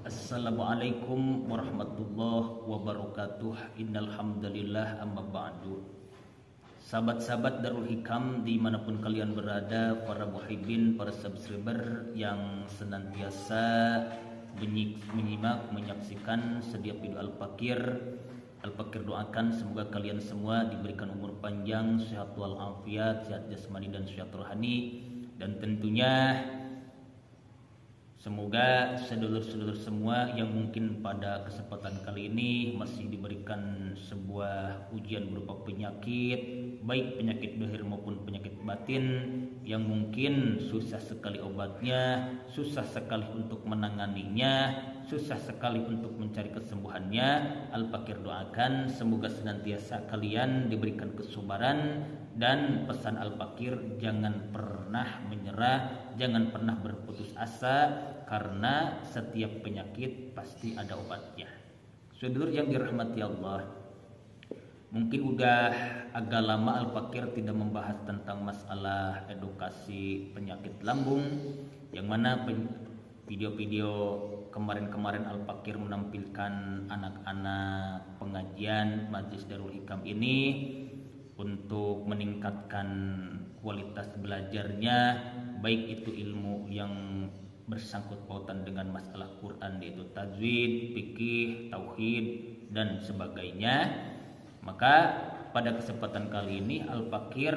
Assalamualaikum warahmatullahi wabarakatuh. Innal hamdalillah amma ba'du. Sahabat-sahabat Darul Hikam dimanapun kalian berada, para muhibbin, para subscriber yang senantiasa menyimak, menyaksikan setiap video Al-Fakir. Al-Fakir doakan semoga kalian semua diberikan umur panjang, sehat walafiat, sehat jasmani dan sehat rohani, dan tentunya semoga sedulur-sedulur semua yang mungkin pada kesempatan kali ini masih diberikan sebuah ujian berupa penyakit, baik penyakit dohir maupun penyakit batin, yang mungkin susah sekali obatnya, susah sekali untuk menanganinya, susah sekali untuk mencari kesembuhannya. Al-Fakir doakan semoga senantiasa kalian diberikan kesabaran, dan pesan Al-Fakir jangan pernah menyerah, jangan pernah berputus asa, karena setiap penyakit pasti ada obatnya. Saudara yang dirahmati Allah, mungkin udah agak lama Al-Fakir tidak membahas tentang masalah edukasi penyakit lambung, yang mana video-video kemarin-kemarin Al-Fakir menampilkan anak-anak pengajian Majelis Darul Hikam ini untuk meningkatkan kualitas belajarnya, baik itu ilmu yang bersangkut pautan dengan masalah Quran, yaitu tajwid, fikih, tauhid, dan sebagainya. Maka pada kesempatan kali ini Al-Fakir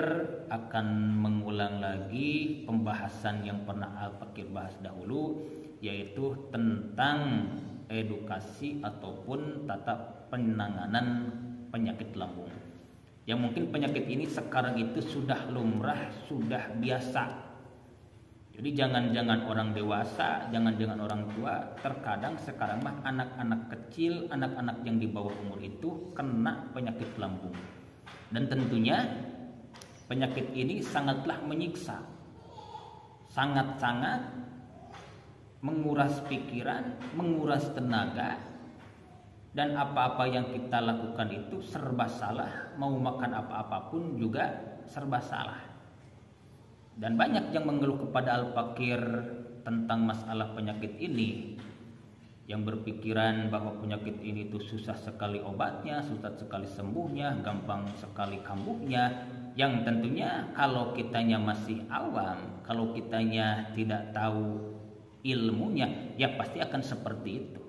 akan mengulang lagi pembahasan yang pernah Al-Fakir bahas dahulu, yaitu tentang edukasi ataupun tata penanganan penyakit lambung. Yang mungkin penyakit ini sekarang itu sudah lumrah, sudah biasa. Jadi jangan-jangan orang dewasa, jangan-jangan orang tua, terkadang sekarang mah anak-anak kecil, anak-anak yang di bawah umur itu kena penyakit lambung. Dan tentunya penyakit ini sangatlah menyiksa, sangat-sangat menguras pikiran, menguras tenaga, dan apa-apa yang kita lakukan itu serba salah, mau makan apa-apapun juga serba salah. Dan banyak yang mengeluh kepada Al-Fakir tentang masalah penyakit ini, yang berpikiran bahwa penyakit ini itu susah sekali obatnya, susah sekali sembuhnya, gampang sekali kambuhnya, yang tentunya kalau kitanya masih awam, kalau kitanya tidak tahu ilmunya, ya pasti akan seperti itu.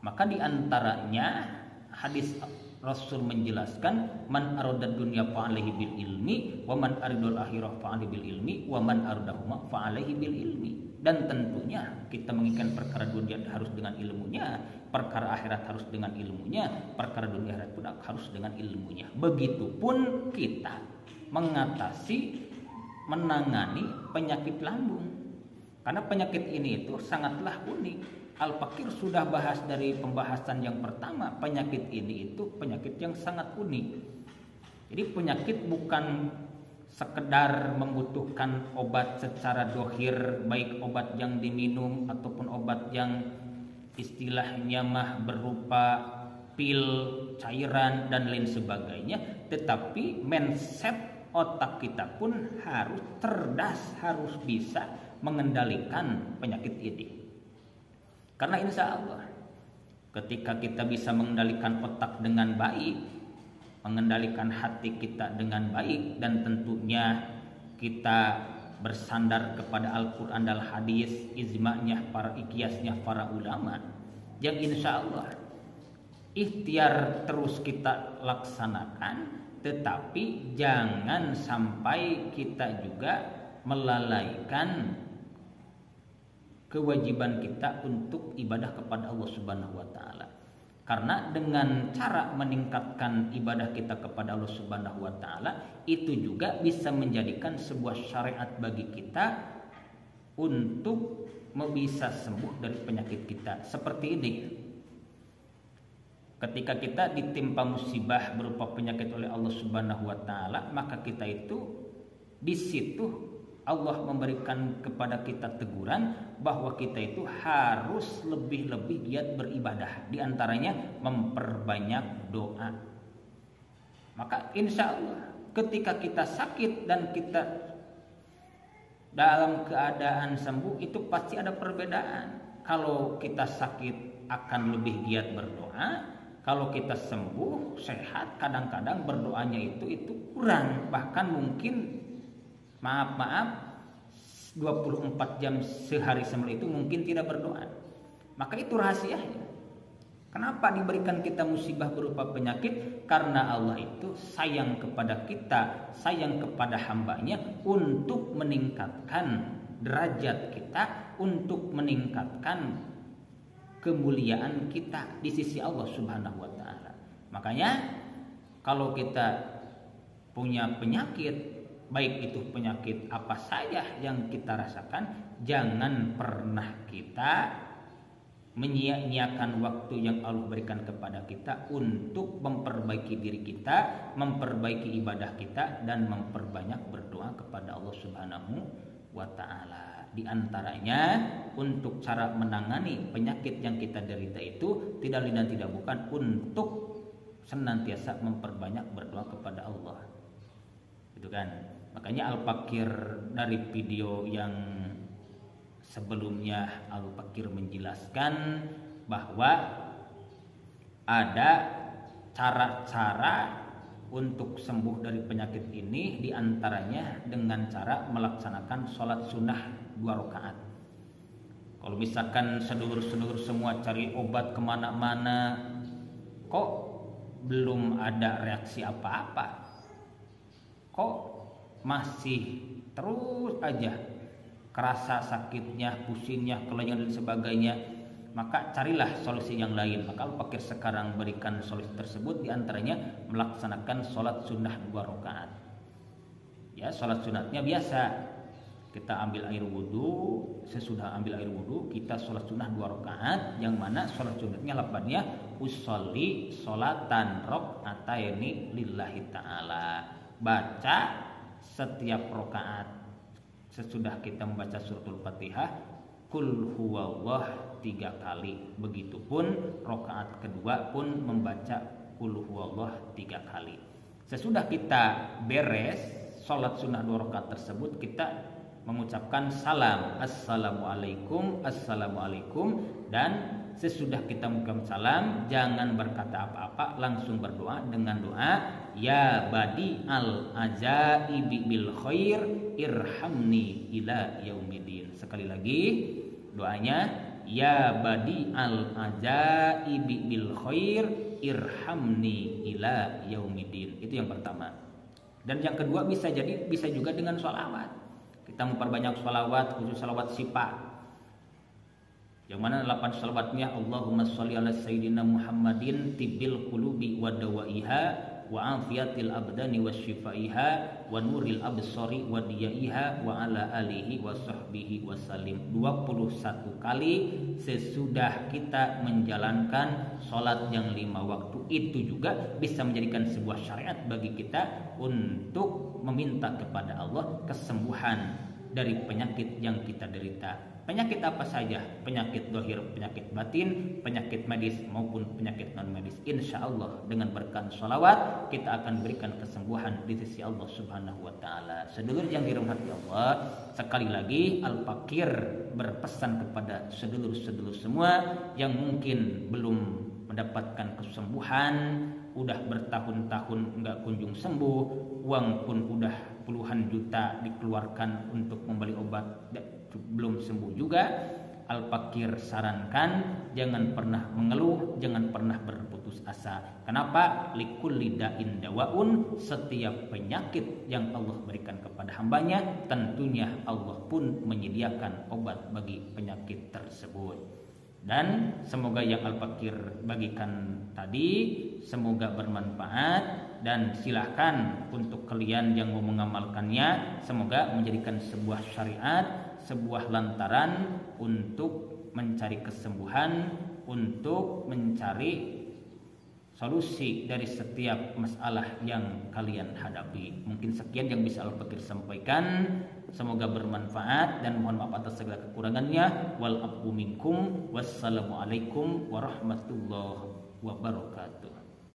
Maka diantaranya hadis Rasul menjelaskan, man aradad dunya fa'alaihi bil ilmi, wa man aradul akhirah fa'alaihi bil ilmi, wa man aradahuma fa'alaihi bil ilmi. Dan tentunya kita menginginkan perkara dunia harus dengan ilmunya, perkara akhirat harus dengan ilmunya, perkara dunia akhirat pun harus dengan ilmunya. Begitupun kita mengatasi, menangani penyakit lambung, karena penyakit ini itu sangatlah unik. Al-Fakir sudah bahas dari pembahasan yang pertama, penyakit ini itu penyakit yang sangat unik. Jadi penyakit bukan sekedar membutuhkan obat secara dohir, baik obat yang diminum ataupun obat yang istilahnya mah berupa pil, cairan, dan lain sebagainya. Tetapi mindset otak kita pun harus cerdas, harus bisa mengendalikan penyakit ini. Karena insya Allah ketika kita bisa mengendalikan otak dengan baik, mengendalikan hati kita dengan baik, dan tentunya kita bersandar kepada Al-Quran dan hadis, ijma'nya para ikiasnya para ulama, yang insya Allah ikhtiar terus kita laksanakan. Tetapi jangan sampai kita juga melalaikan kewajiban kita untuk ibadah kepada Allah Subhanahu wa taala. Karena dengan cara meningkatkan ibadah kita kepada Allah Subhanahu wa taala, itu juga bisa menjadikan sebuah syariat bagi kita untuk bisa sembuh dari penyakit kita. Seperti ini, ketika kita ditimpa musibah berupa penyakit oleh Allah Subhanahu wa taala, maka kita itu di situ Allah memberikan kepada kita teguran bahwa kita itu harus lebih-lebih giat beribadah. Di antaranya memperbanyak doa. Maka insya Allah ketika kita sakit dan kita dalam keadaan sembuh itu pasti ada perbedaan. kalau kita sakit akan lebih giat berdoa. Kalau kita sembuh, sehat, kadang-kadang berdoanya itu kurang. Bahkan mungkin, maaf, 24 jam sehari semula itu mungkin tidak berdoa. Maka itu rahasianya. Kenapa diberikan kita musibah berupa penyakit? Karena Allah itu sayang kepada kita, sayang kepada hambanya untuk meningkatkan derajat kita, untuk meningkatkan kemuliaan kita di sisi Allah Subhanahu wa taala. Makanya kalau kita punya penyakit, baik itu penyakit apa saja yang kita rasakan, jangan pernah kita menyia-nyiakan waktu yang Allah berikan kepada kita untuk memperbaiki diri kita, memperbaiki ibadah kita, dan memperbanyak berdoa kepada Allah Subhanahu wa taala. Di antaranya untuk cara menangani penyakit yang kita derita itu tidak lain dan tidak bukan untuk senantiasa memperbanyak berdoa kepada Allah. Itu kan. Makanya Al-Fakir dari video yang sebelumnya Al-Fakir menjelaskan bahwa ada cara-cara untuk sembuh dari penyakit ini, diantaranya dengan cara melaksanakan sholat sunnah 2 rakaat. Kalau misalkan sedulur-sedulur semua cari obat kemana-mana, kok belum ada reaksi apa-apa, kok masih terus aja kerasa sakitnya, pusingnya, kelenyahan dan sebagainya, maka carilah solusi yang lain. Maka Al-Fakir sekarang berikan solusi tersebut, diantaranya melaksanakan sholat sunnah 2 rakaat. Ya, sholat sunatnya biasa, kita ambil air wudhu, sesudah ambil air wudhu kita sholat sunnah 2 rakaat, yang mana sholat sunatnya lapatnya usolli sholatan rakaataini lillahi ta'ala. Baca setiap rakaat sesudah kita membaca suratul Fatihah, Qul huwallah 3 kali. Begitupun rakaat kedua pun membaca Qul huwallah 3 kali. Sesudah kita beres sholat sunnah 2 rakaat tersebut, kita mengucapkan salam, assalamualaikum, assalamualaikum. Dan sesudah kita mengucapkan salam, jangan berkata apa-apa, langsung berdoa dengan doa ya badi al ajaibi bil khair irhamni ila yaumidin. Sekali lagi doanya, ya badi al ajaibi bil khair irhamni ila yaumidin. Itu yang pertama. Dan yang kedua bisa juga dengan sholawat. Kita memperbanyak sholawat, khusus sholawat sifat, yang mana 8 sholawatnya Allahumma sholli ala sayyidina Muhammadin tibil qulubi wa dawaiha wa afiyatil abdani wa syifaiha wa nuril absari wa diyaiha wa ala alihi wa sahbihi wa salim. 21 kali sesudah kita menjalankan sholat yang 5 waktu. Itu juga bisa menjadikan sebuah syariat bagi kita untuk meminta kepada Allah kesembuhan dari penyakit yang kita derita. Penyakit apa saja, penyakit dohir, penyakit batin, penyakit medis maupun penyakit non medis. Insya Allah dengan berkat sholawat kita akan berikan kesembuhan di sisi Allah Subhanahu wa taala. Sedulur yang dirahmati Allah, sekali lagi Al-Fakir berpesan kepada sedulur-sedulur semua yang mungkin belum mendapatkan kesembuhan, udah bertahun-tahun nggak kunjung sembuh, uang pun udah puluhan juta dikeluarkan untuk membeli obat, belum sembuh juga. Al-Fakir sarankan jangan pernah mengeluh, jangan pernah berputus asa. Kenapa? Likulli da'in dawaun, setiap penyakit yang Allah berikan kepada hambanya, tentunya Allah pun menyediakan obat bagi penyakit tersebut. Dan semoga yang Al-Fakir bagikan tadi semoga bermanfaat, dan silahkan untuk kalian yang mau mengamalkannya, semoga menjadikan sebuah syariat, sebuah lantaran untuk mencari kesembuhan, untuk mencari solusi dari setiap masalah yang kalian hadapi. Mungkin sekian yang bisa Al-Fakir sampaikan. Semoga bermanfaat dan mohon maaf atas segala kekurangannya. Wal afu minkum. Wassalamualaikum warahmatullahi wabarakatuh.